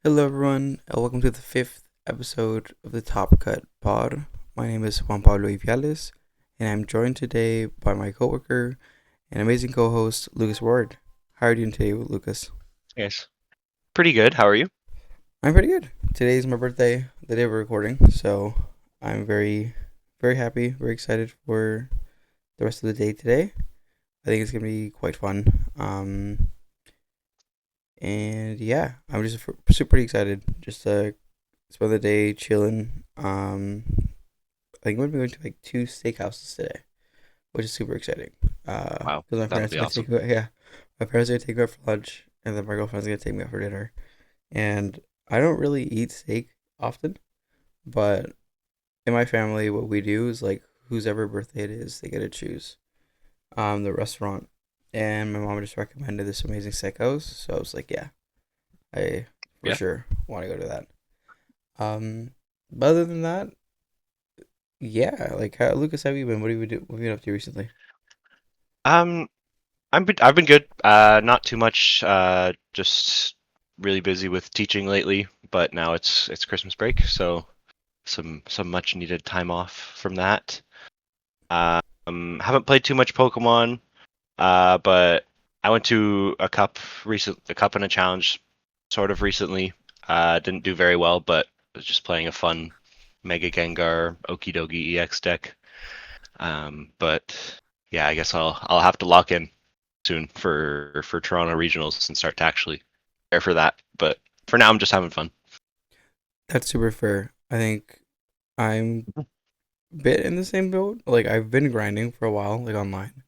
Hello, everyone, and welcome to the fifth episode of the Top Cut Pod. My name is Juan Pablo Ipiales, and I'm joined today by my coworker and amazing co-host Lucas Ward. How are you doing today, Lucas? Yes. Pretty good. How are you? I'm pretty good. Today's my birthday, the day we're recording, so I'm very happy, very excited for the rest of the day today. I think it's gonna be quite fun. And yeah, I'm just super pretty excited just to spend the day chilling. I think we're going to like two steakhouses today, which is super exciting. Wow, Because my that'll parents be are gonna awesome. take me. Yeah, my parents are gonna take me out for lunch, and then my girlfriend's gonna take me out for dinner. And I don't really eat steak often, but in my family, what we do is like whose ever birthday it is, they get to choose the restaurant. And my mom just recommended this amazing steakhouse, so I was like, yeah, I for Yeah. sure want to go to that. But other than that, yeah, like Lucas, how have you been? What have you been up to recently? Um, I've been good. Not too much. Just really busy with teaching lately, but now it's Christmas break, so some much needed time off from that. Haven't played too much Pokemon. But I went to a cup and a challenge sort of recently. Didn't do very well, but was just playing a fun Mega Gengar Okidogi EX deck. But yeah, I guess I'll have to lock in soon for Toronto regionals and start to actually prepare for that. But for now, I'm just having fun. That's super fair. I think I'm a bit in the same boat. Like I've been grinding for a while, like online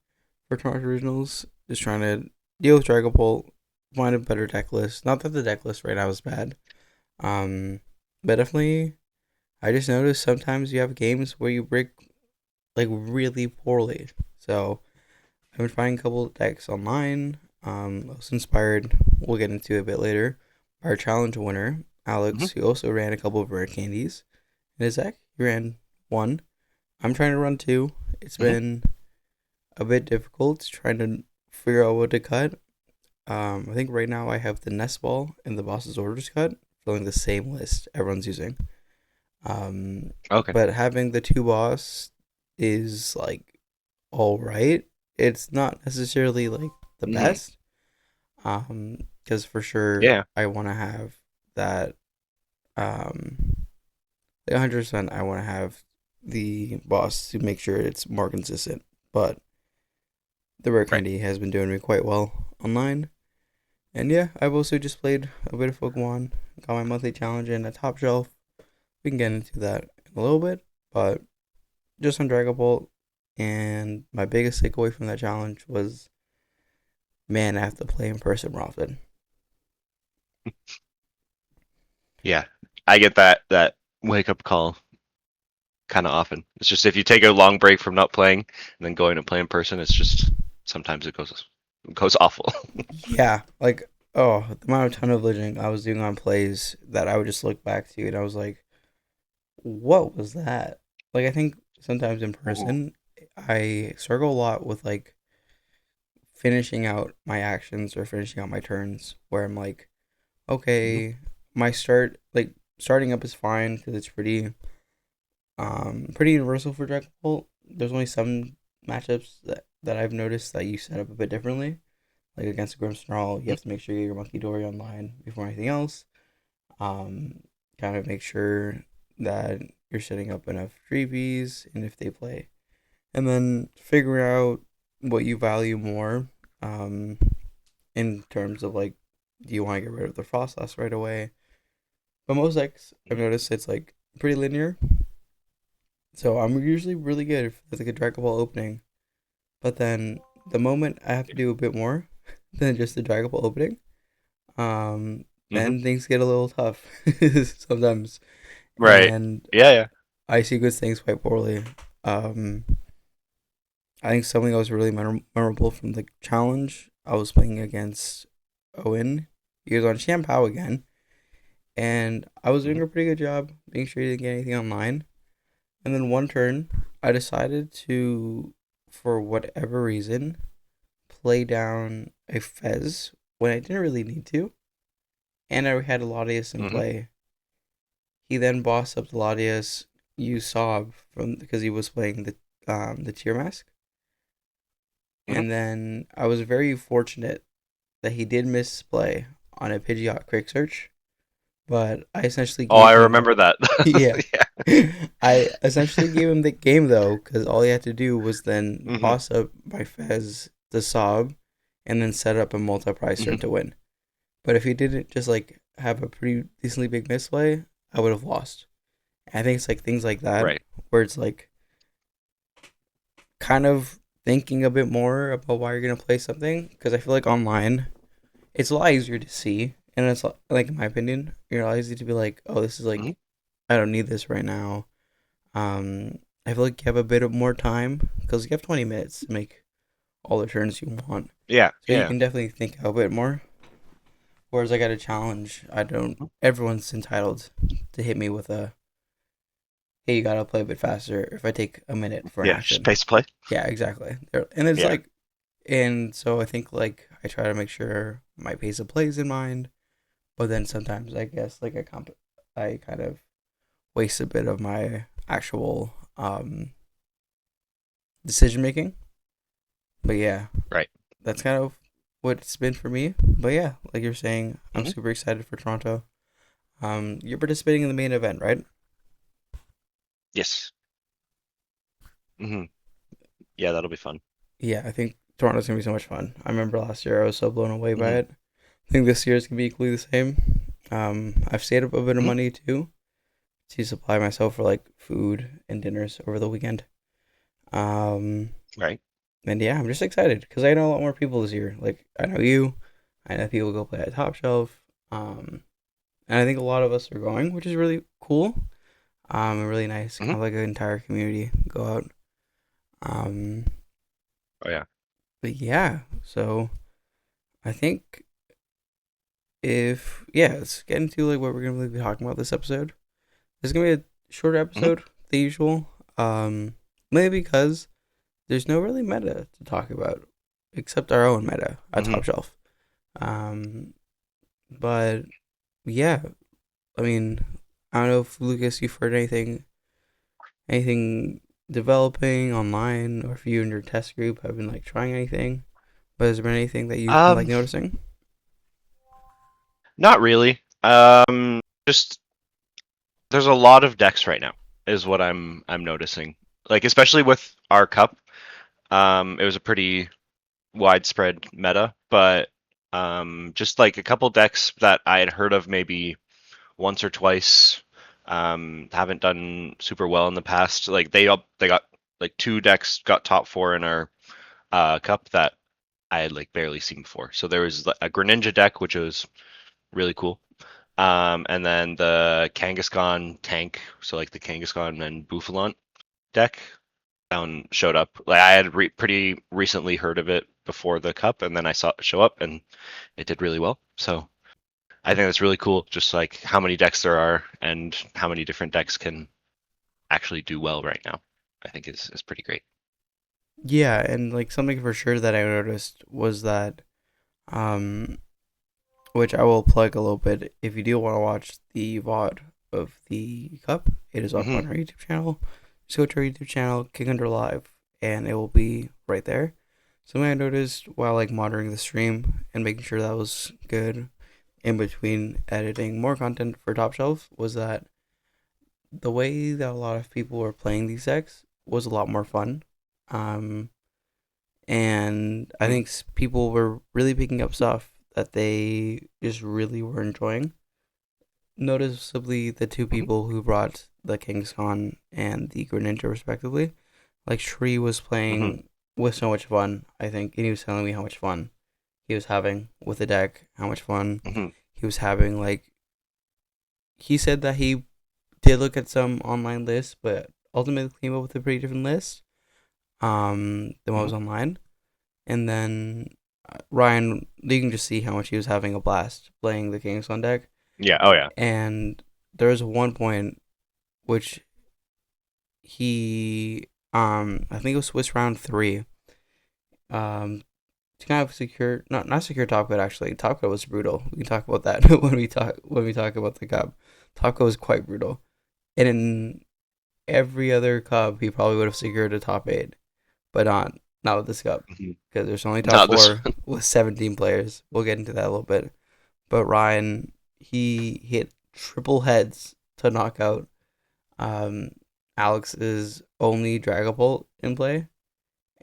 for Toronto Originals, just trying to deal with Dragapult, find a better deck list. Not that the deck list right now is bad. Um, but definitely, I just noticed sometimes you have games where you break like really poorly. So I've been finding a couple of decks online. I was inspired. We'll get into it a bit later. Our challenge winner, Hmm. Alex, who also ran a couple of rare candies in his deck. He ran one. I'm trying to run two. It's Hmm. been a bit difficult trying to figure out what to cut. I think right now I have the Nest Ball and the Boss's Orders cut, filling the same list everyone's using. Um, Okay. but having the two boss is like all right. It's not necessarily like the Hmm. best. Because for sure Yeah. I want to have that. Like 100%, I want to have the boss to make sure it's more consistent. But the rare Right. candy has been doing me quite well online. And yeah, I've also just played a bit of Pokemon. Got my monthly challenge in at Top Shelf. We can get into that in a little bit, but just on Dragon Ball. And my biggest takeaway from that challenge was, man, I have to play in person more often. Yeah. I get that wake up call kind of often. It's just if you take a long break from not playing and then going to play in person, it's just sometimes it goes awful. Yeah, like oh, the amount of tunnel vision I was doing on plays that I would just look back to, and I was like, what was that? Like I think sometimes in Ooh. person, I struggle a lot with like finishing out my actions or finishing out my turns, where I'm like, Hmm. okay, my starting up is fine because it's pretty universal for Dragon Ball. There's only some matchups that I've noticed that you set up a bit differently. Like against a Grimmsnarl, you have to make sure you get your Monkey Dory online before anything else. Um, Kind of make sure that you're setting up enough freebies and if they play. And then figure out what you value more um, in terms of like, do you want to get rid of the Frostlass right away? But most decks, I've noticed it's like pretty linear. So I'm usually really good for like a Dragon Ball opening. But then the moment I have to do a bit more than just the Dragon Ball opening, Hmm. then things get a little tough sometimes, Right. and Yeah, yeah. I see good things quite poorly. Um, I think something that was really memorable from the challenge. I was playing against Owen. He was on Shampoo again, and I was doing Hmm. a pretty good job making sure he didn't get anything online. And then one turn, I decided to, for whatever reason, play down a Fez when I didn't really need to. and I had Latias in Mm-hmm. play. He then bossed up the Latias, used Sob from because he was playing the Tier Mask, Mm-hmm. and then I was very fortunate that he did misplay on a Pidgeot quick search, but I essentially Oh, gave I him remember that. yeah. Yeah. I essentially gave him the game though, because all he had to do was then Mm-hmm. boss up my Fez the Sob, and then set up a multi-prize Mm-hmm. turn to win. But if he didn't just like have a pretty decently big misplay, I would have lost. I think it's like things like that Right. where it's like kind of thinking a bit more about why you're gonna play something, because I feel like online it's a lot easier to see, and it's like in my opinion, you're a lot easier to be like, oh, this is like Mm-hmm. I don't need this right now. I feel like you have a bit of more time because you have 20 minutes to make all the turns you want, Yeah. so you Yeah. can definitely think a bit more. Whereas I got a challenge, I don't. Everyone's entitled to hit me with a, hey, you gotta play a bit faster if I take a minute for an Yeah. Just action. pace play. Yeah, exactly. And it's Yeah. like, and so I think like I try to make sure my pace of play is in mind, but then sometimes I guess like I kind of waste a bit of my actual decision making. But yeah, Right. that's kind of what it's been for me. But yeah, like you're saying, I'm Mm-hmm. super excited for Toronto. You're participating in the main event, right? Yes. Mm-hmm. Yeah, that'll be fun. Yeah, I think Toronto's gonna be so much fun. I remember last year I was so blown away by Mm-hmm. it. I think this year is gonna be equally the same. I've saved up a bit of Mm-hmm. money too to supply myself for like food and dinners over the weekend. Um, Right. and yeah, I'm just excited because I know a lot more people this year. Like I know you, I know people go play at Top Shelf. And I think a lot of us are going, which is really cool. And really nice. Kind Mm-hmm. of like an entire community go out. Um, Oh yeah. but yeah, so I think if yeah, let's get into like what we're gonna really be talking about this episode. This is gonna be a short Mm-hmm. episode, the usual. Maybe because there's no really meta to talk about except our own meta at Mm-hmm. Top Shelf. Um, but yeah, I mean, I don't know if Lucas, you've heard anything developing online, or if you and your test group have been like trying anything. But has there been anything that you've been like Um, noticing? Not really. Just there's a lot of decks right now, is what I'm noticing. Like especially with our cup, it was a pretty widespread meta, but just like a couple decks that I had heard of maybe once or twice, haven't done super well in the past. Like they got like two decks got top four in our cup that I had like barely seen before. So there was a Greninja deck which was really cool. And then the Kangaskhan tank, so like the Kangaskhan and Bouffalant deck, showed up. Like I had pretty recently heard of it before the cup, and then I saw it show up, and it did really well. So I think that's really cool. Just like how many decks there are, and how many different decks can actually do well right now. I think is pretty great. Yeah, and like something for sure that I noticed was that, um, which I will plug a little bit. If you do want to watch the VOD of the cup, it is up Hmm. on our YouTube channel. Just go to our YouTube channel, Kick Under Live, and it will be right there. Something I noticed while like monitoring the stream and making sure that was good in between editing more content for Top Shelf was that the way that a lot of people were playing these decks was a lot more fun. Um, and I Hmm. think people were really picking up stuff that they just really were enjoying. Noticeably, the two Hmm. people who brought the King's Con and the Greninja respectively, like Shri was Hmm. playing with so much fun, I think, and he was telling me how much fun he was having with the deck, how much fun Hmm. he was having. Like, he said that he did look at some online lists, but ultimately came up with a pretty different list than what Hmm. was online. And then Ryan, you can just see how much he was having a blast playing the King's on deck. Yeah. Oh yeah. And there was one point which he, I think it was Swiss round three. Um, to kind of secure, not secure top cut actually. Top cut was brutal. We can talk about that when we talk about the cup. Top cut was quite brutal, and in every other cup, he probably would have secured a top eight, but not with this cup Mhm. because there's only top Not this four with 17 players. We'll get into that a little bit. But Ryan, he hit triple heads to knock out um, Alex's only Dragapult in play,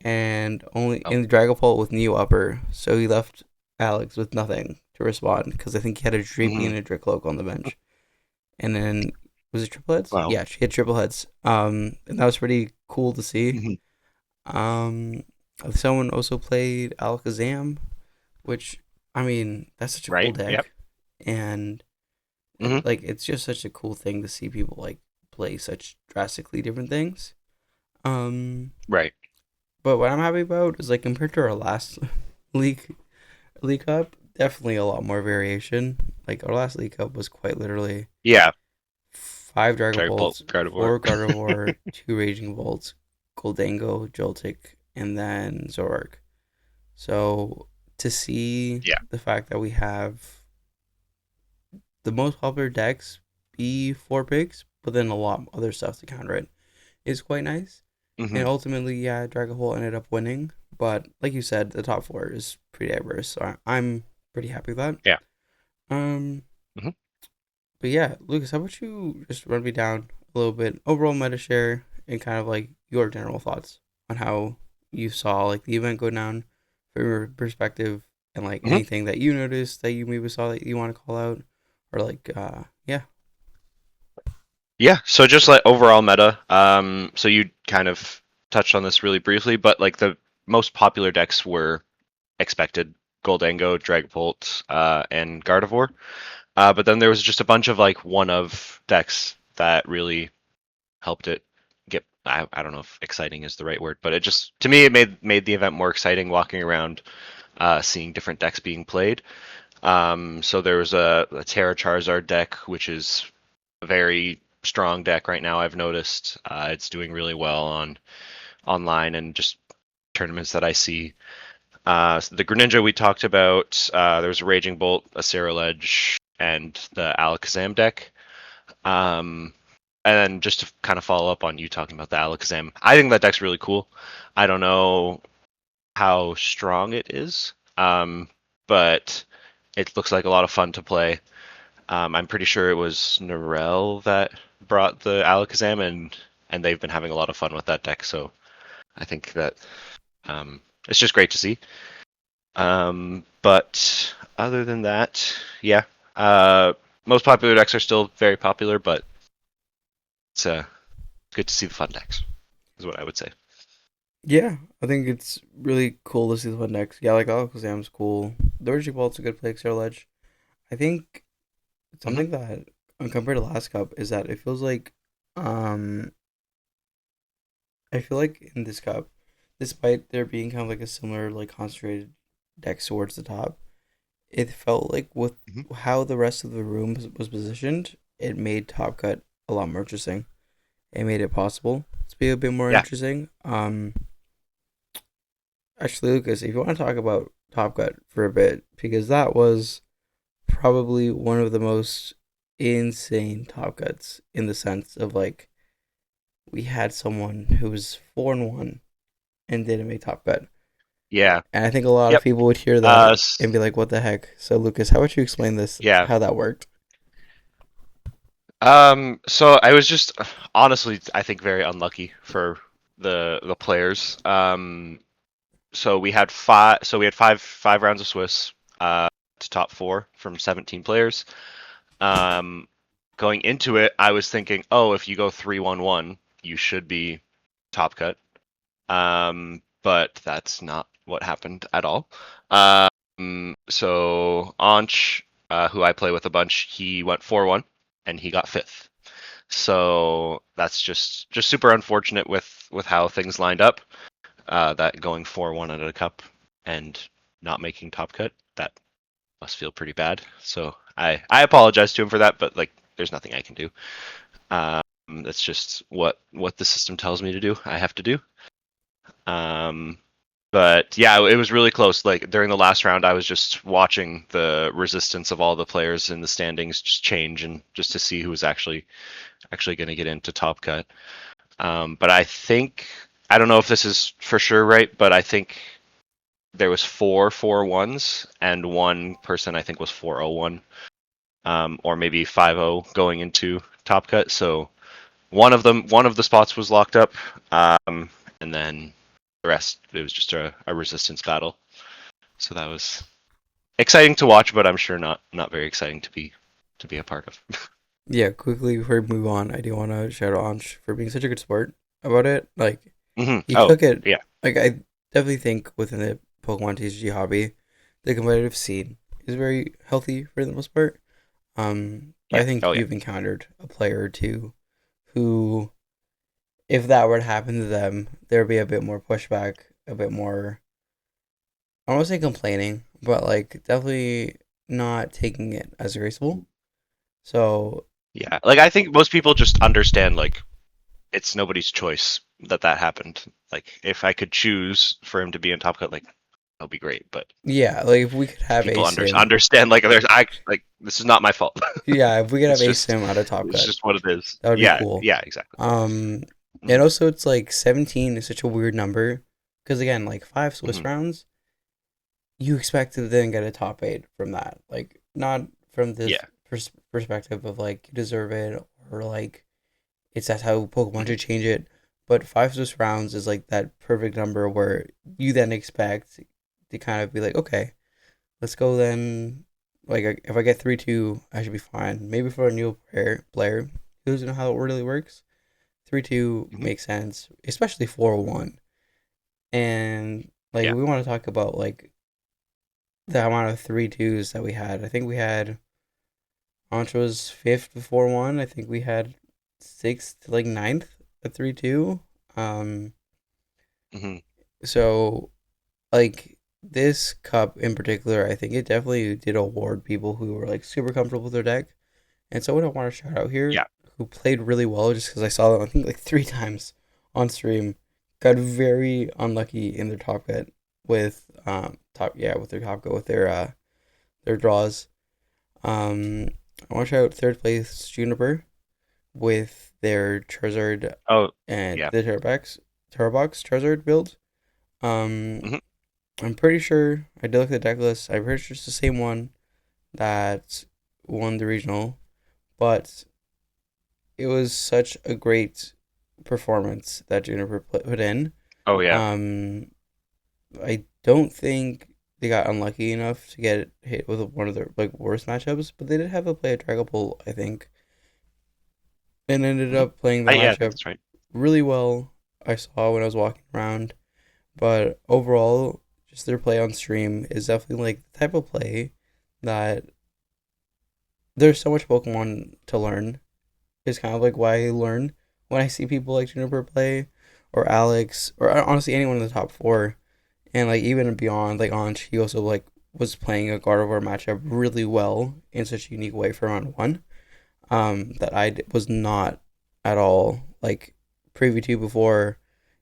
and only one. in the Dragapult with Neo upper. So he left Alex with nothing to respond because I think he had a Oh. Dreamy and a Dricloak on the bench. And then was it triple heads? Wow. Yeah, she had triple heads. And that was pretty cool to see. Mhm. Um, someone also played Alakazam, which I mean that's such a cool Right. Yep. deck, and Hmm. like it's just such a cool thing to see people like play such drastically different things. Um, Right. but what I'm happy about is like compared to our last league league cup, definitely a lot more variation. Like our last league cup was quite literally Yeah. five Dragapult, Dragapults, Gardevoir. four Gardevoir, two Raging Bolts, Goldango, Joltik, and then Zoroark. So to see Yeah. the fact that we have the most popular decks be four picks, but then a lot of other stuff to counter it is quite nice. And Hmm. ultimately, yeah, Dragapult ended up winning. But like you said, the top four is pretty diverse. So I'm pretty happy with that. Yeah. Um, Hmm. but yeah, Lucas, how about you just run me down a little bit overall meta share and kind of like your general thoughts on how you saw like the event go down from your perspective and like Hmm. anything that you noticed that you maybe saw that you want to call out or like yeah. Yeah. So just like overall meta. So you kind of touched on this really briefly, but like the most popular decks were expected: Goldango, Dragapult, and Gardevoir. But then there was just a bunch of like one of decks that really helped it get. I don't know if exciting is the right word, but it just to me it made the event more exciting walking around, seeing different decks being played. So there was a Terra Charizard deck, which is a very strong deck right now. I've noticed it's doing really well on online and just tournaments that I see. So the Greninja we talked about. There was a Raging Bolt, a Ledge, and the Alakazam deck. Um, and then just to kind of follow up on you talking about the Alakazam, I think that deck's really cool. I don't know how strong it is, but it looks like a lot of fun to play. I'm pretty sure it was Narelle that brought the Alakazam, and they've been having a lot of fun with that deck. So I think that it's just great to see. But other than that, yeah, uh, most popular decks are still very popular, but it's good to see the fun decks. Is what I would say. Yeah, I think it's really cool to see the fun next. Yeah, like Alakazam's cool. The Orgy Bolt's a good play, Ledge. I think Hmm. something that compared to last cup is that it feels like um I feel like in this cup, despite there being kind of like a similar like concentrated deck towards the top, it felt like with Hmm. how the rest of the room was positioned, it made Top Cut a lot more interesting. It made it possible to be a bit more Yeah, interesting. Actually, Lucas, if you want to talk about Top Cut for a bit, because that was probably one of the most insane Top Cuts in the sense of like we had someone who was 4-1 and didn't make Top Cut. yeah, And I think a lot of yep. people would hear that Uh, and be like, what the heck? So, Lucas, how would you explain this, yeah. how that worked? So I was just honestly, I think very unlucky for the players. So we had five. So we had five rounds of Swiss to top four from 17 players. Um, Going into it, I was thinking, oh, if you go 3-1-1, you should be top cut. But that's not what happened at all. So Anch, who I play with a bunch, he went 4-1 and he got fifth. So that's just super unfortunate with how things lined up. That going 4-1 at a cup and not making top cut, that must feel pretty bad. So I apologize to him for that, but like there's nothing I can do. That's just what the system tells me to do. I have to do. Um, But yeah, it was really close. Like during the last round, I was just watching the resistance of all the players in the standings just change, and just to see who was actually going to get into Top Cut. But I think I don't know if this is for sure right, but I think there was 4-4-1s, and one person I think was 4-0-1, or maybe 5-0 going into Top Cut. So one of the spots was locked up, and then the rest it was just a resistance battle. So that was exciting to watch, but I'm sure not very exciting to be a part of. Yeah, quickly before we move on, I do want to shout out Ansh for being such a good sport about it. Like, he Oh took it, yeah, like, I definitely think within the Pokemon TCG hobby, the competitive scene is very healthy for the most part. But yeah, I think oh yeah, you've encountered a player or two who, if that were to happen to them, there'd be a bit more pushback, a bit more, I don't want to say complaining, but like definitely not taking it as graceful. So, yeah. Like I think most people just understand like it's nobody's choice that happened. Like if I could choose for him to be in Top Cut, like that'll be great. But yeah, like if we could have people ASIM, understand like there's I like this is not my fault. yeah, if we could have it's just ASIM out of Top it's Cut, just what it is. that would be Yeah, cool. yeah, exactly. Um, and Hmm. also it's like 17 is such a weird number because again, like five Swiss Hmm. rounds, you expect to then get a top eight from that. Like not from this Yeah. perspective of like you deserve it or like it's that's how Pokemon Hmm. should change it. But five Swiss rounds is like that perfect number where you then expect to kind of be like, okay, let's go then. Like if I get 3-2, I should be fine. Maybe for a new player who doesn't know how it really works, 3-2 Hmm. makes sense, especially 4-1. And like Yeah. we want to talk about like the amount of 3-2s that we had. I think we had Antra's fifth to 4-1. I think we had sixth to like ninth at 3-2. Um, Hmm. so like this cup in particular, I think it definitely did award people who were like super comfortable with their deck. And someone I want to shout out here Yeah. who played really well just because I saw them I think like three times on stream, got very unlucky in their top cut with with their top cut with their draws. Um, I want to shout out third place Juniper with their Charizard Oh and yeah. the Turbox Charizard build. Um, Hmm. I'm pretty sure I did look at the deck list. I'm pretty sure it's the same one that won the regional, but it was such a great performance that Juniper put in. Oh yeah. Um, I don't think they got unlucky enough to get hit with one of their like worst matchups, but they did have to play a Dragapult, I think, and ended Hmm. up playing the Yeah, I think matchup that's right. really well. I saw when I was walking around, but overall, just their play on stream is definitely like the type of play that there's so much Pokemon to learn. Is kind of like why I learn when I see people like Juniper play, or Alex, or honestly anyone in the top four, and like even beyond, like Anch, he also like was playing a Gardevoir matchup really well in such a unique way for round one. That was not at all like privy to before,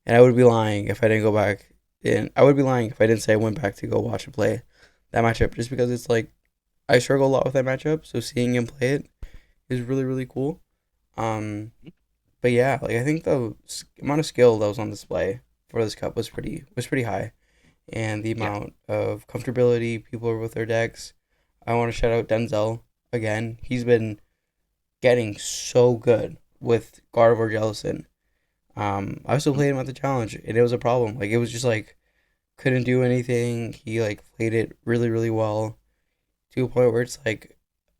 and I would be lying if I didn't go back. And I would be lying if I didn't say I went back to go watch and play that matchup, just because it's like I struggle a lot with that matchup. So seeing him play it is really really cool. Um, but yeah, like I think the amount of skill that was on display for this cup was pretty high, and the Yeah. amount of comfortability people are with their decks. I want to shout out Denzel again. He's been getting so good with Gardevoir Jellicent. I also Mhm. played him at the challenge, and it was a problem. Like it was just like couldn't do anything. He like played it really really well to a point where it's like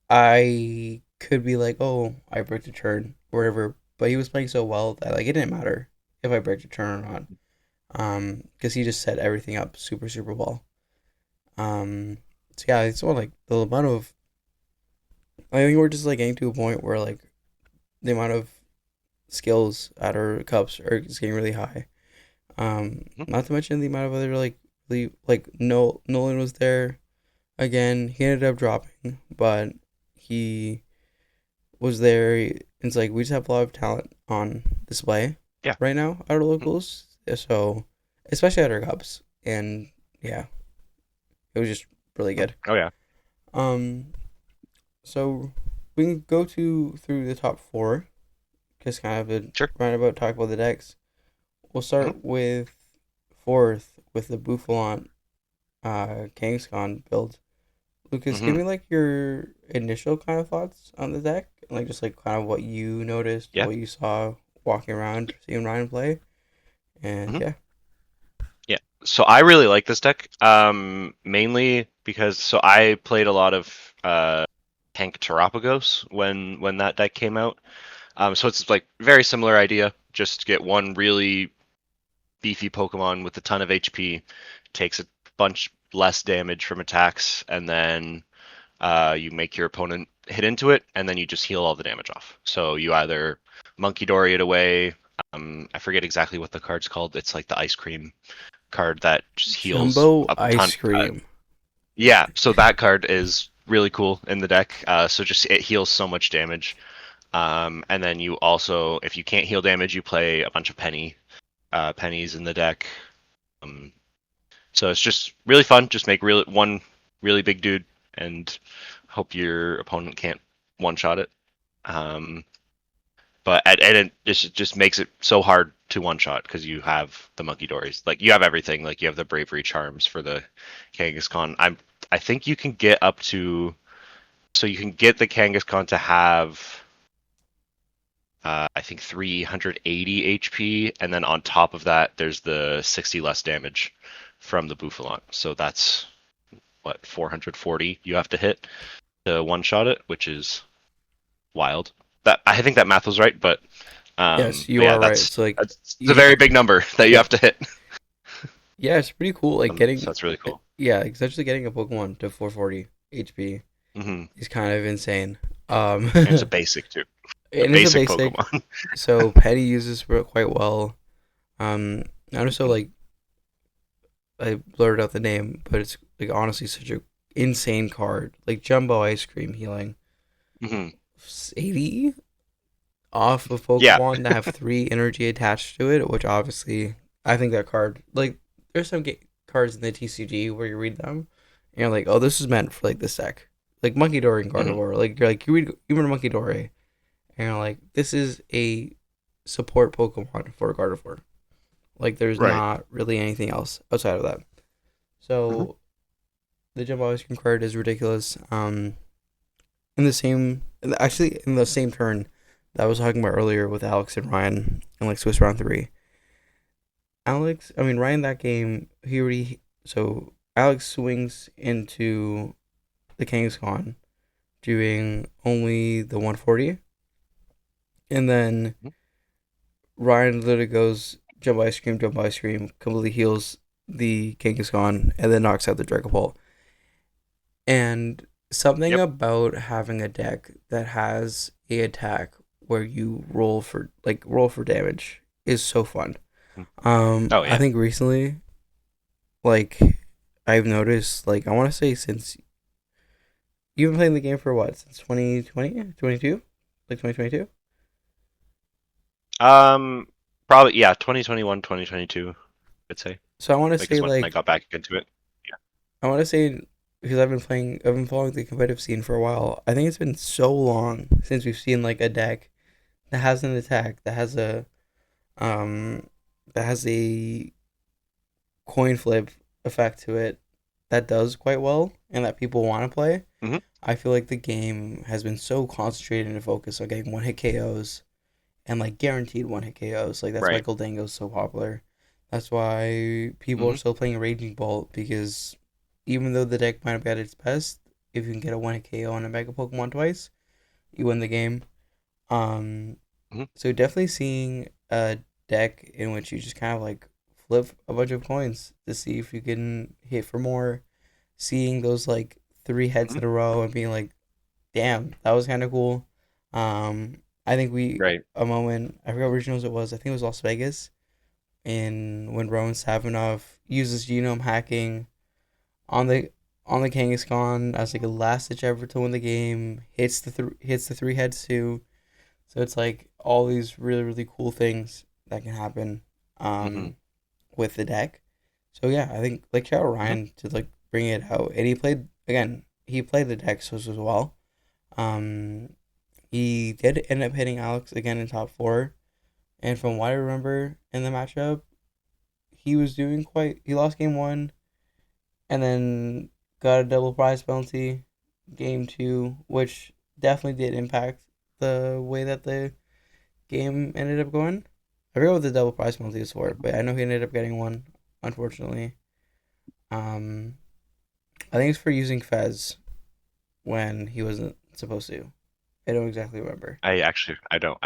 I could be like, oh, I break the turn or whatever, but he was playing so well that like it didn't matter if I break the turn or not. Because he just set everything up super super well. So yeah, it's all like the amount of I think we're just like getting to a point where like the amount of skills at our cups are just getting really high. Mhm. Not to mention the amount of other like really like no Nolan was there again. He ended up dropping, but he was there. It's like we just have a lot of talent on display Yeah. right now at our Mhm. locals. So especially at our cups. and yeah, it was just really good. Oh yeah. Um, so we can go to through the top four, just kind of a Sure. roundabout talk about the decks. We'll Hmm. start with fourth with the Buffalon Kangaskhan build. Lucas, give Hmm. me like your initial kind of thoughts on the deck, like just like kind of what you noticed, Yeah. what you saw walking around, seeing Ryan play, and Hmm. yeah. Yeah. So I really like this deck, mainly because I played a lot of Tank Terapagos when that deck came out. So it's like very similar idea. Just get one really beefy Pokemon with a ton of HP, takes a bunch less damage from attacks, and then you make your opponent hit into it, and then you just heal all the damage off. So you either Monkey Dory it away. I forget exactly what the card's called. It's like the ice cream card that just heals Jumbo a ton. ice cream. Yeah, so that card is really cool in the deck. So just it heals so much damage. And then you also, if you can't heal damage, you play a bunch of pennies in the deck. Um, so it's just really fun. Just make one really big dude and hope your opponent can't one shot it. Um, and it just makes it so hard to one shot because you have the monkey dories. Like you have everything. Like you have the bravery charms for the Kangaskhan. I think you can get up to you can get the Kangaskhan to have I think 380 HP, and then on top of that, there's the 60 less damage from the Bouffalon. So that's what 440 you have to hit to one shot it, which is wild. That I think that math was right, but Yes, you but yeah, are right. So like, it's a very big number that you yeah, have to hit. yeah, it's pretty cool. Like So getting, that's really cool. yeah, like, essentially getting a Pokemon to 440 HP Hmm. is kind of insane. And it's a basic too, a And it's a basic basic, Pokemon. so Petty uses it quite well. And also Hmm. like I blurted out the name, but it's like honestly such a insane card. Like Jumbo Ice Cream healing Hmm. 80 off of Yeah. Pokemon that have three energy attached to it, which obviously I think that card like there's some cards in the TCG where you read them and you're like, oh, this is meant for like this deck, like Monkey Dory and Hmm. Gardevoir. Like you read Monkey Dory and you're like, this is a support Pokemon for Gardevoir. Like there's Right. not really anything else outside of that. Hmm. So the Jumbo Ice Cream card is ridiculous. In the same, actually in the same turn that I was talking about earlier with Alex and Ryan in like Swiss Round Three. Ryan that game he already so Alex swings into the Kangaskhan doing only the 140, and then Ryan literally goes jump ice cream, completely heals the Kangaskhan, and then knocks out the Dragapult. And something Yep. about having a deck that has a attack where you roll for damage is so fun. Oh I yeah. think recently, like I've noticed, like I want to say since you've been playing the game for what since 2020, 22, like 2022. Um, Probably yeah. 2021, 2022, I'd say. So I want to Like say is when I like got back into it. I want to say because I've been following the competitive scene for a while. I think it's been so long since we've seen like a deck that has an attack um that has a coin flip effect to it that does quite well and that people want to play. Yeah. Hmm. I feel like the game has been so concentrated and focused on getting one hit KOs and like guaranteed one hit KOs. Like that's why Right. Goldango's so popular. That's why people are Hmm. still playing Raging Bolt because even though the deck might not be at its best, if you can get a one hit KO on a Mega Pokemon twice, you win the game. Um, Hmm. so definitely seeing a deck in which you just kind of like flip a bunch of coins to see if you can hit for more. Seeing those like three heads Hmm. in a row and being like, damn, that was kind of cool. I think we Right. a moment I forgot which regionals it was. I think it was Las Vegas, and when Roman Savinov uses genome hacking on the Kangaskhan as like a last ditch effort to win the game, hits the three heads too. So it's like all these really really cool things that can happen Hmm. um with the deck. So yeah, I think like shout out Mhm. Ryan to like bring it out, and he played again. He played the deck so as well. Um, he did end up hitting Alex again in top four, and from what I remember in the matchup, he was doing quite. He lost game one, and then got a double prize penalty game two, which definitely did impact the way that the game ended up going. I forget what the double prize penalty is for, but I know he ended up getting one, unfortunately. Um, I think it's for using Fez when he wasn't supposed to. I don't exactly remember. I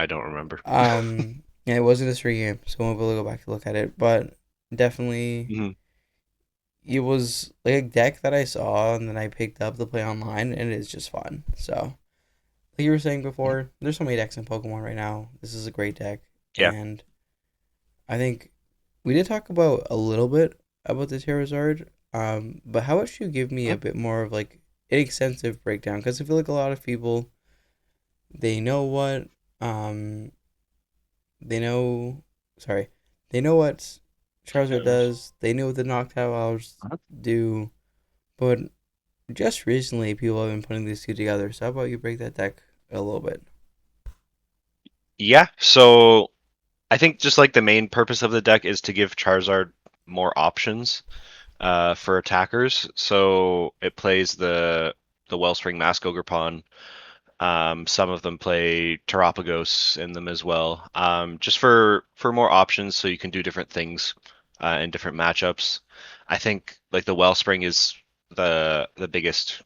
don't remember. Yeah, it wasn't a street game, so we'll be able to go back to look at it. But definitely, Mhm. it was like a deck that I saw and then I picked up to play online, and it's just fun. So, like you were saying Mhm. before, there's so many decks in Pokemon right now. This is a great deck, Yeah. and I think we did talk about a little bit about the Charizard. But how about you give me Mhm. a bit more of like an extensive breakdown? Because I feel like a lot of people they know what um they know sorry they know what Charizard does. They know what the Noctowls do, but just recently people have been putting these two together. So how about you break that deck a little bit? Yeah. So I think just like the main purpose of the deck is to give Charizard more options for attackers. So it plays the Wellspring Mask Ogerpon. Some of them play Terapagos in them as well. Just for more options, so you can do different things in different matchups. I think like the Wellspring is the biggest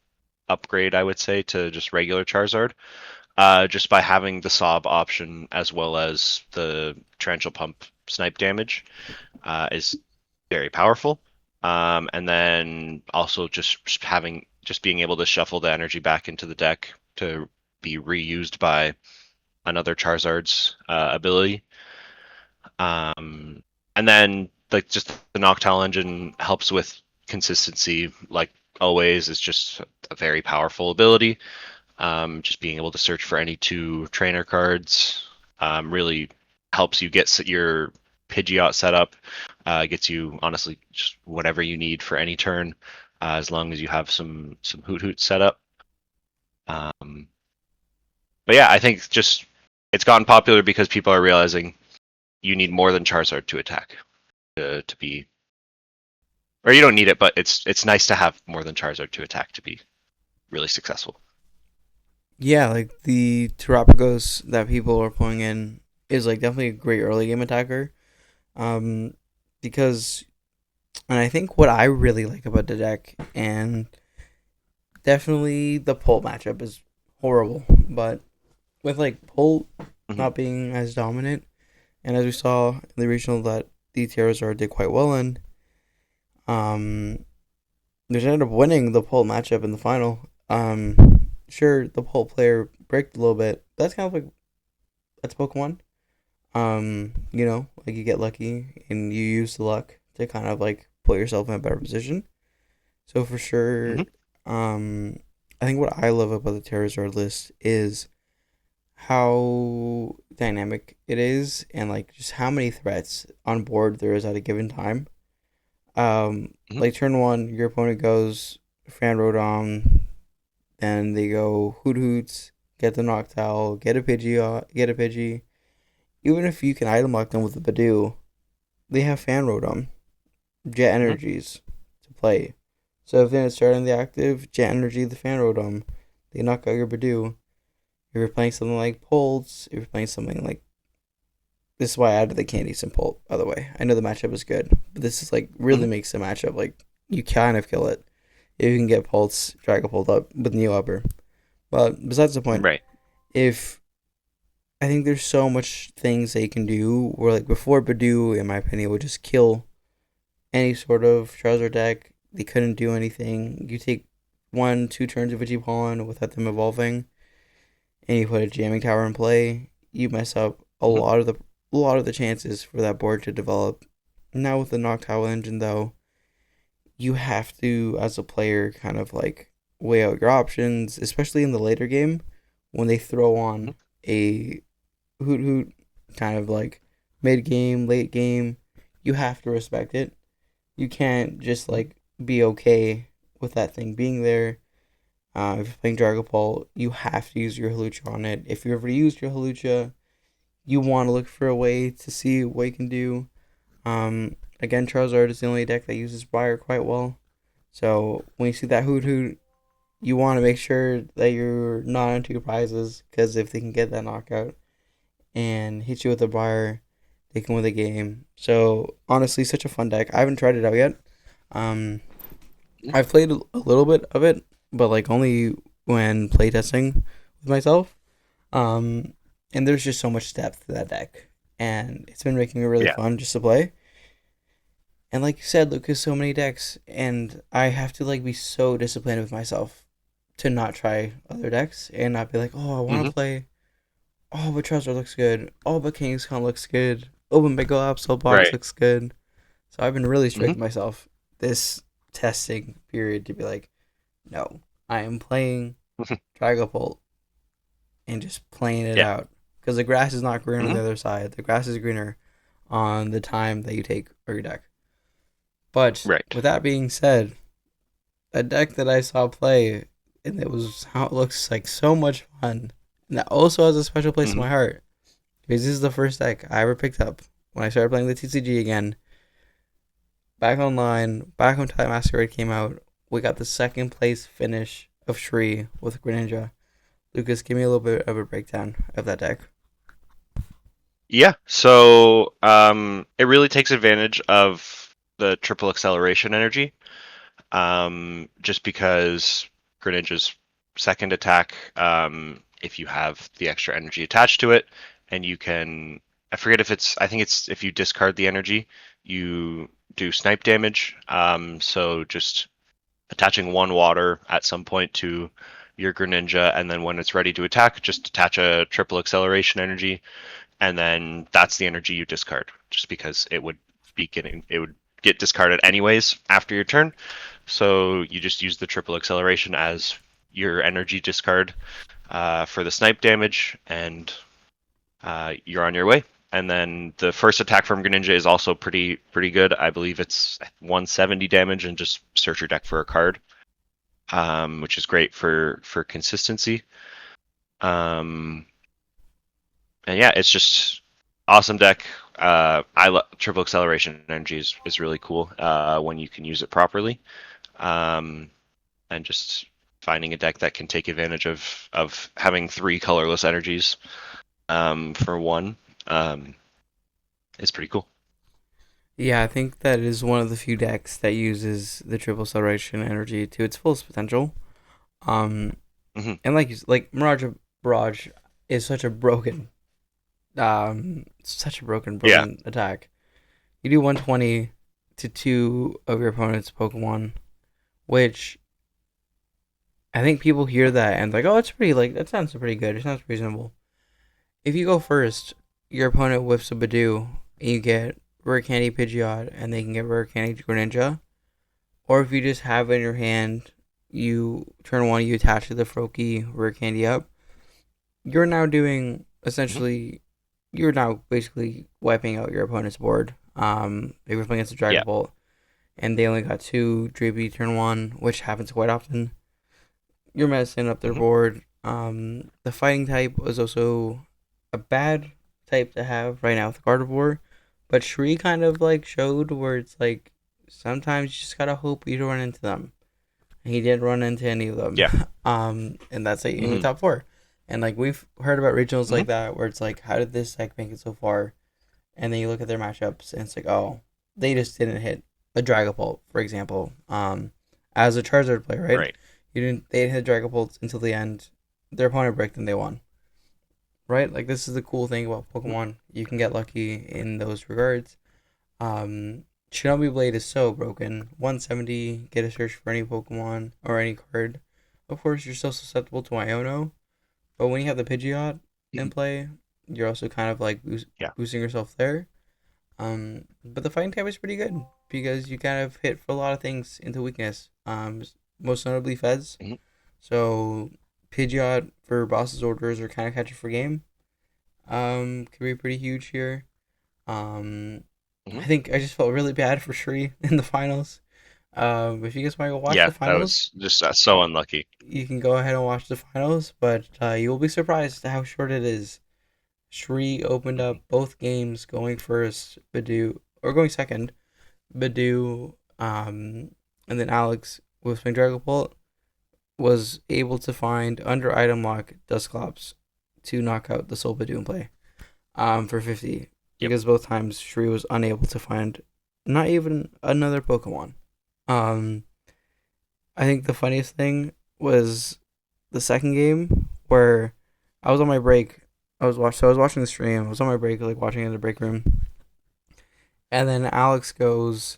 upgrade I would say to just regular Charizard. Just by having the Sob option as well as the Torrential Pump snipe damage is very powerful. And then also just having just being able to shuffle the energy back into the deck to be reused by another Charizard's ability. And then like just the Noctowl engine helps with consistency, like always. It's just a very powerful ability. Just being able to search for any two trainer cards really helps you get your Pidgeot set up. Gets you honestly just whatever you need for any turn, as long as you have some Hoot Hoot set up. Um, but yeah, I think just it's gotten popular because people are realizing you need more than Charizard to attack to be, or you don't need it, but it's nice to have more than Charizard to attack to be really successful. Yeah, like the Terapagos that people are pulling in is like definitely a great early game attacker. Um, because and I think what I really like about the deck, and definitely the pull matchup is horrible, but with like pull Hmm. not being as dominant, and as we saw in the regional that the Charizard did quite well in, um, they ended up winning the pull matchup in the final. Sure, the pull player bricked a little bit. That's kind of like that's Pokemon. Like you get lucky and you use the luck to kind of like put yourself in a better position. So for sure, Hmm. um, I think what I love about the Charizard list is how dynamic it is and like just how many threats on board there is at a given time. Hmm. Like turn one, your opponent goes Fan Rodon, then they go Hoot Hoots, get the Noctowl, get a Pidgey. Even if you can item lock them with the Badoo, they have Fan Rotom, Jet Hmm. Energies to play. So if they're starting the active, Jet Energy, the Fan Rotom, they knock out your Badoo. If you're playing something like Pulse, if you're playing something like this is why I added the Candy Simple, by the way. I know the matchup is good, but this is like really Hmm. makes the matchup like you kind of kill it if you can get Pulse, Dragapult up with Neo Upper. But besides the point, Right. if I think there's so much things they can do where like before Badoo, in my opinion, would just kill any sort of Charizard deck. They couldn't do anything. You take 1, 2 turns of Vigipalm without them evolving, and you put a jamming tower in play. You mess up Hmm. a lot of the chances for that board to develop. Now with the Noctowl engine though, you have to as a player kind of like weigh out your options, especially in the later game when they throw on a Hoot Hoot kind of like mid game, late game. You have to respect it. you can't just like be okay with that thing being there. If you're playing Dragapult, you have to use your Halucha on it. If you ever used your Halucha, you want to look for a way to see what you can do. Again, Charizard is the only deck that uses Briar quite well. So when you see that Hoot Hoot, you want to make sure that you're not on two prizes, because if they can get that knockout and hit you with a Briar, they can win the game. So honestly, such a fun deck. I haven't tried it out yet. Um, I've played a little bit of it, but like only when playtesting with myself. Um, and there's just so much depth to that deck, and it's been making it really Yeah. fun just to play. And like you said, Lucas, so many decks, and I have to like be so disciplined with myself to not try other decks and not be like, oh, I want Hmm. to play. Oh, but Charizard looks good. Oh, but Kingscon looks good. Oh, but Mega Absol Box Right. looks good. So I've been really strict Hmm. with myself this testing period to be like, no, I am playing Dragapult and just playing it Yeah. out. Because the grass is not green on Hmm. the other side. The grass is greener on the time that you take for your deck. But Right. with that being said, a deck that I saw play, and it was how it looks like so much fun, and that also has a special place in Hmm. my heart because this is the first deck I ever picked up when I started playing the TCG again. Back online, back when Time Masquerade came out, we got the second place finish of Shri with Greninja. Lucas, give me a little bit of a breakdown of that deck. Yeah. So it really takes advantage of the triple acceleration energy. Just because Greninja's second attack, if you have the extra energy attached to it, and you can, I forget if it's, I think it's if you discard the energy, you do snipe damage. So just attaching one water at some point to your Greninja, and then when it's ready to attack, just attach a triple acceleration energy, and then that's the energy you discard, just because it would get discarded anyways after your turn. So you just use the triple acceleration as your energy discard for the snipe damage, and you're on your way. And then the first attack from Greninja is also pretty good. I believe it's 170 damage, and just search your deck for a card, which is great for consistency. Um, and yeah, it's just awesome deck. Triple acceleration energy is really cool when you can use it properly. Um, and just finding a deck that can take advantage of having three colorless energies for one um, is pretty cool. Yeah, I think that is one of the few decks that uses the triple acceleration energy to its fullest potential. Um, Hmm. and like Mirage is such a Yeah. broken attack. You do 120 to two of your opponent's Pokemon, which I think people hear that and like, oh, it's pretty like that sounds pretty good. It sounds reasonable. If you go first, your opponent whiffs a Badoo, and you get Rare Candy Pidgeot, and they can get Rare Candy Greninja. Or if you just have it in your hand, you turn one, you attach to the Froakie Rare Candy up. You're now doing Hmm. essentially, you're now basically wiping out your opponent's board. If you're playing against a Yeah. Dragon Ball, and they only got two Dreepy turn one, which happens quite often. You're messing up their Hmm. board. The fighting type was also a bad type to have right now with Gardevoir, but Shri kind of like showed where it's like sometimes you just gotta hope you don't run into them. He didn't run into any of them. Yeah. And that's like in the Hmm. top four. And like we've heard about regionals Hmm. like that where it's like, how did this deck make it so far? And then you look at their matchups and it's like, oh, they just didn't hit a Dragapult, for example. As a Charizard player, right? Right. They didn't hit Dragapult until the end. Their opponent bricked and they won. Right? Like this is the cool thing about Hmm. Pokemon. You can get lucky in those regards. Um Shinobi Blade is so broken. 170, get a search for any Pokemon or any card. Of course, you're still susceptible to Iono, but when you have the Pidgeot in play, you're also kind of like Yeah. boosting yourself there. But the fighting type is pretty good because you kind of hit for a lot of things into weakness. Most notably Fez. Hmm. So Pidgeot for boss's orders or kind of catcher for game. Could be pretty huge here. Um, Hmm. I just felt really bad for Shri in the finals. If you guys want to go watch the Yeah, that finals, was just so unlucky. you can go ahead and watch the finals, but you will be surprised how short it is. Shri opened Hmm. up both games going first, Badu, or going second, Badu, and then Alex with Swing Dragon Bolt was able to find under item lock Dusclops to knock out the Soul Badu in play for 50 Yep. because both times Shri was unable to find not even another Pokemon. Um, I think the funniest thing was the second game where I was on my break. I was watching the stream. I was on my break, like watching in the break room, and then Alex goes,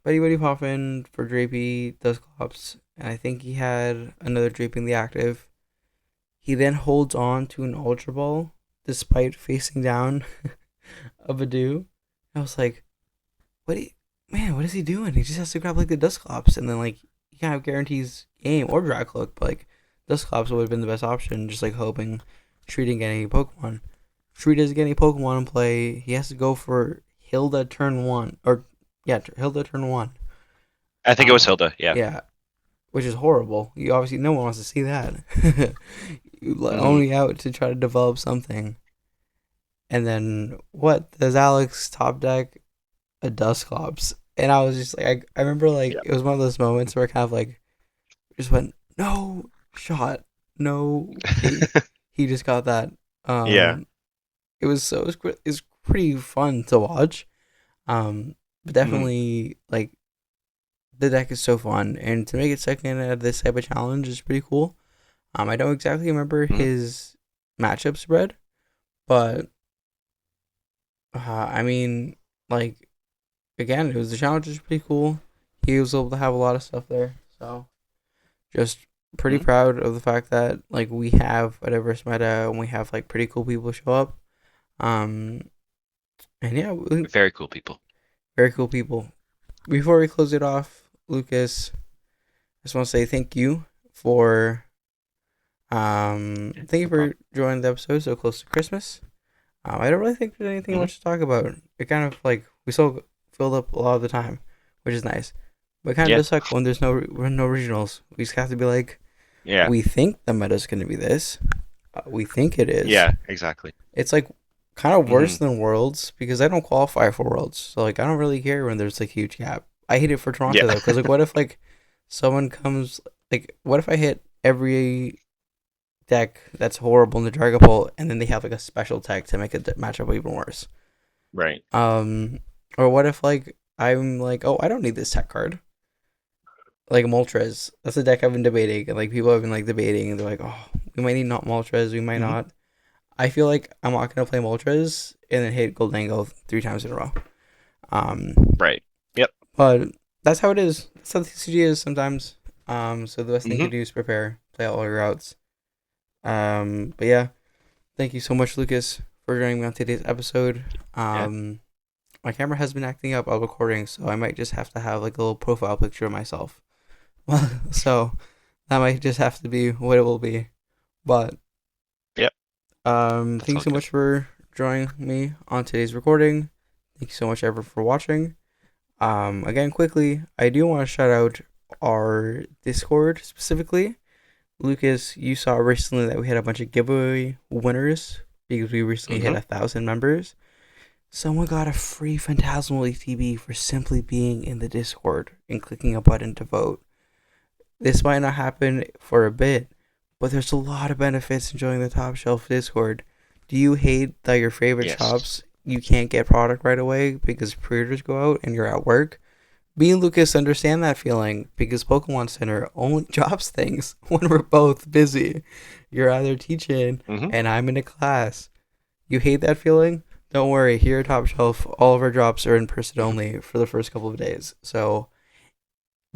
"Buddy, buddy, pop in for Drapey Dusclops," and I think he had another Drapey in the active. He then holds on to an Ultra Ball despite facing down a Badoo. I was like, "What? Man, what is he doing? He just has to grab like the Dusclops, and then like he kind of guarantees game or Dracloak, but like Dusclops would have been the best option. Just like hoping Shri didn't get any Pokemon. Shri doesn't get any Pokemon in play. He has to go for Hilda turn one, or yeah, Hilda turn one. I think it was Hilda. Yeah. Yeah, which is horrible. You obviously no one wants to see that. Hmm. Only out to try to develop something, and then what does Alex top deck? A Dusclops, and I was just like, I remember like Yeah. it was one of those moments where I kind of like just went no shot, no he just got that. Yeah. Um, it was pretty fun to watch. But Hmm. definitely like the deck is so fun, and to make it second at this type of challenge is pretty cool. I don't exactly remember Hmm. his matchup spread, but I mean, like again, it was the challenge was pretty cool. He was able to have a lot of stuff there, so just pretty Hmm. proud of the fact that like we have a diverse meta and we have like pretty cool people show up. Um, and yeah, Very cool people. very cool people. Before we close it off, Lucas, I just want to say thank you for Yeah, thank you no for problem. joining the episode so close to Christmas. I don't really think there's anything Hmm. much to talk about. It kind of like we still filled up a lot of the time, which is nice. But it kind of Yeah. does suck when there's no originals. We just have to be like, Yeah. we think the meta's going to be this. We think it is. Yeah. Exactly. It's like kind of worse Hmm. than Worlds because I don't qualify for Worlds. So like I don't really care when there's like huge gap. I hate it for Yeah. Toronto though because like what if like someone comes like what if I hit every deck that's horrible in the Dragon Ball and then they have like a special tech to make a matchup even worse. Right. Um, or what if like I'm like, oh, I don't need this tech card. Like Moltres, that's a deck I've been debating, and like people have been like debating, and they're like, oh, we might need not Moltres, we might Hmm. not. I feel like I'm not gonna play Moltres and then hit Goldango 3 times in a row. Um, Right. Yep. but that's how it is. That's how the TCG is sometimes. So the best thing to Hmm. do is prepare, play all your routes. But yeah, thank you so much, Lucas, for joining me on today's episode. Yeah. My camera has been acting up while recording, so I might just have to have like a little profile picture of myself. So that might just have to be what it will be. But Yep. That's thank you all so good. much for joining me on today's recording. Thank you so much, ever, for watching. Again, quickly, I do want to shout out our Discord specifically. Lucas, you saw recently that we had a bunch of giveaway winners because we recently hit Hmm. 1,000 members. Someone got a free Phantasmal ETB for simply being in the Discord and clicking a button to vote. This might not happen for a bit, but there's a lot of benefits in joining the Top Shelf Discord. Do you hate that your favorite Yes. shops you can't get product right away because pre-orders go out and you're at work? Me and Lucas understand that feeling because Pokemon Center only drops things when we're both busy. You're either teaching Hmm. and I'm in a class. You hate that feeling? Don't worry, here at Top Shelf, all of our drops are in person Hmm. only for the first couple of days. So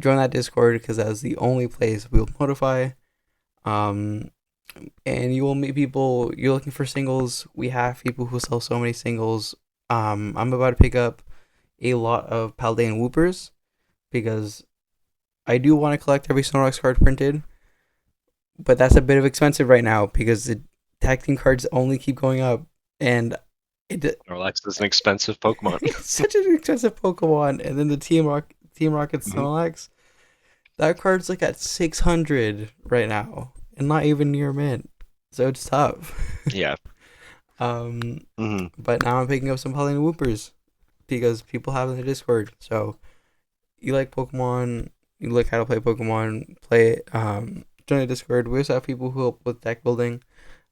join that Discord because that is the only place we'll notify. Um, and you will meet people. You're looking for singles. We have people who sell so many singles. I'm about to pick up a lot of Paldean Whoopers because I do want to collect every Snorlax card printed, but that's a bit of expensive right now because the tag team cards only keep going up, and it Snorlax is an expensive Pokemon. it's such an expensive Pokemon, and then the Team Rocket Mhm. Snorlax, that card's like at 600 right now, and not even near mint, so it's tough. Yeah. um, Hmm. but now I'm picking up some Howling Whoopers because people have it in the Discord. So you like Pokemon, you like how to play Pokemon, play it. Join the Discord. We also have people who help with deck building.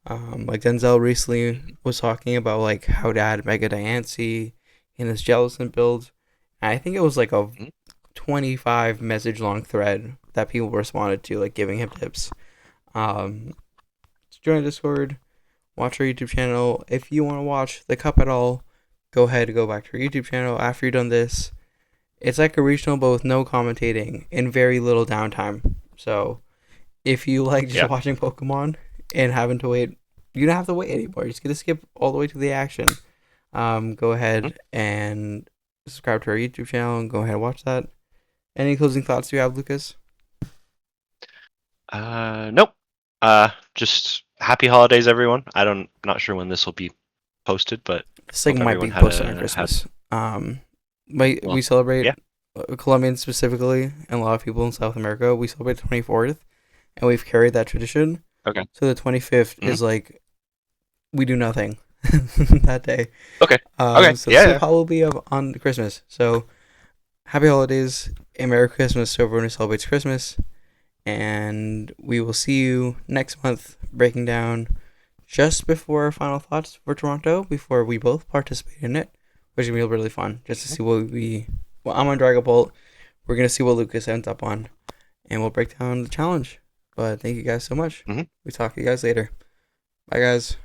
Like Denzel recently was talking about like how to add Mega Diancie in his Jellicent build. And I think it was like a 25 message long thread that people responded to, like giving him tips. Um, Join the Discord, watch our YouTube channel. If you want to watch the cup at all, go ahead and go back to our YouTube channel after you're done this. It's like a regional, but with no commentating and very little downtime. So if you like just Yeah. watching Pokemon and having to wait, you don't have to wait anymore. You're just gonna skip all the way to the action. Go Mhm. ahead and subscribe to our YouTube channel and go ahead and watch that. Any closing thoughts do you have, Lucas? Nope. Just happy holidays, everyone. Not sure when this will be posted, but This thing hope might everyone be had posted on a had Christmas. We well, celebrate yeah. Colombians specifically, and a lot of people in South America. We celebrate the 24th, and we've carried that tradition. Okay. So the 25th Hmm. is like we do nothing that day. Okay. Okay. So this Yeah. will Yeah. probably be up on Christmas. So happy holidays and Merry Christmas to everyone who celebrates Christmas. And we will see you next month breaking down just before our final thoughts for Toronto, before we both participate in it, which is going to be really fun just to see what we. Well, I'm on Dragon Bolt. We're going to see what Lucas ends up on, and we'll break down the challenge. But thank you guys so much. Hmm. We talk to you guys later. Bye, guys.